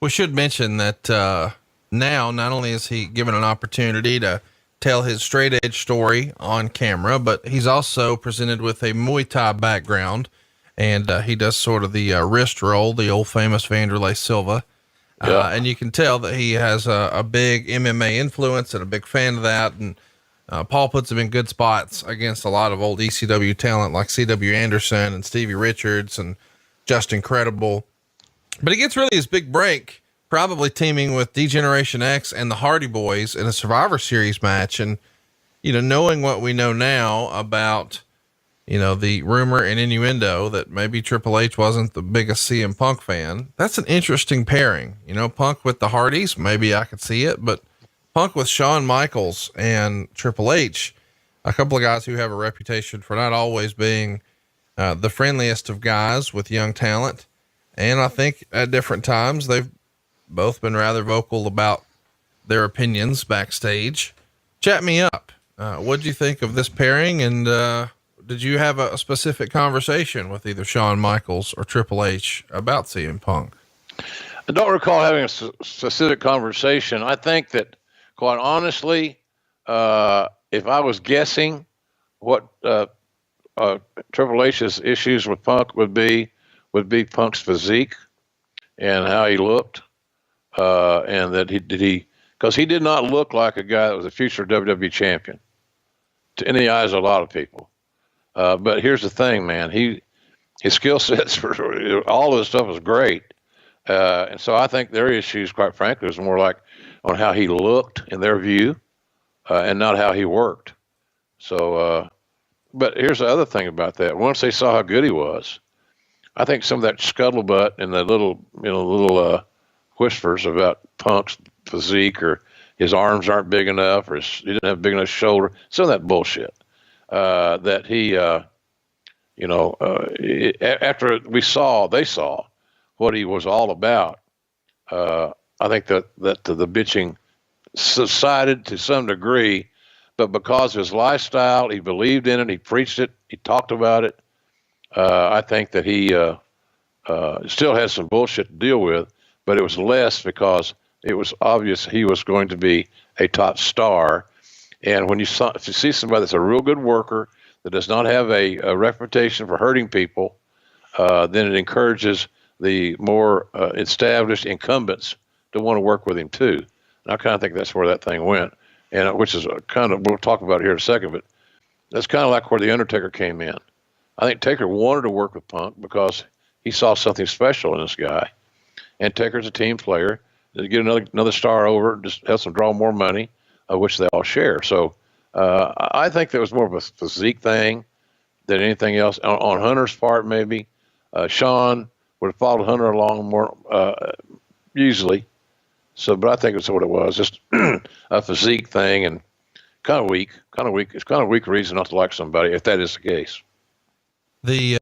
We should mention that now not only is he given an opportunity to tell his straight edge story on camera, but he's also presented with a Muay Thai background, and he does sort of the wrist roll, the old famous Vanderlei Silva. Yeah. And you can tell that he has a big MMA influence and a big fan of that. And Paul puts him in good spots against a lot of old ECW talent like CW Anderson and Stevie Richards and Justin Credible. But he gets really his big break, probably teaming with D-Generation X and the Hardy Boys in a Survivor Series match. And, knowing what we know now about, the rumor and innuendo that maybe Triple H wasn't the biggest CM Punk fan, that's an interesting pairing. Punk with the Hardys, maybe I could see it, but Punk with Shawn Michaels and Triple H, a couple of guys who have a reputation for not always being the friendliest of guys with young talent. And I think at different times they've both been rather vocal about their opinions backstage. Chat me up. What'd you think of this pairing? And did you have a specific conversation with either Shawn Michaels or Triple H about CM Punk? I don't recall having a specific conversation. I think that, quite honestly, if I was guessing what Triple H's issues with Punk would be Punk's physique and how he looked, and that because he did not look like a guy that was a future WWE champion in the eyes of a lot of people. But here's the thing, man, his skill sets for all of this stuff was great. And so I think their issues, quite frankly, was more like on how he looked in their view, and not how he worked. So, but here's the other thing about that. Once they saw how good he was, I think some of that scuttlebutt and the little whispers about Punk's physique or his arms aren't big enough or he didn't have a big enough shoulder, some of that bullshit, that he, after they saw what he was all about, I think that the bitching subsided to some degree, but because of his lifestyle, he believed in it, he preached it, he talked about it. I think that he still has some bullshit to deal with, but it was less because it was obvious he was going to be a top star. And if you see somebody that's a real good worker that does not have a reputation for hurting people, then it encourages the more established incumbents to want to work with him too. And I kind of think that's where that thing went, and which is we'll talk about it here in a second, but that's kind of like where the Undertaker came in. I think Taker wanted to work with Punk because he saw something special in this guy. And Taker's a team player. To get another star over, just helps them draw more money, which they all share. So I think there was more of a physique thing than anything else. On Hunter's part, maybe. Shawn would have followed Hunter along more usually. So, but I think that's what it was, just a physique thing, and kind of weak. It's kind of weak reason not to like somebody if that is the case. The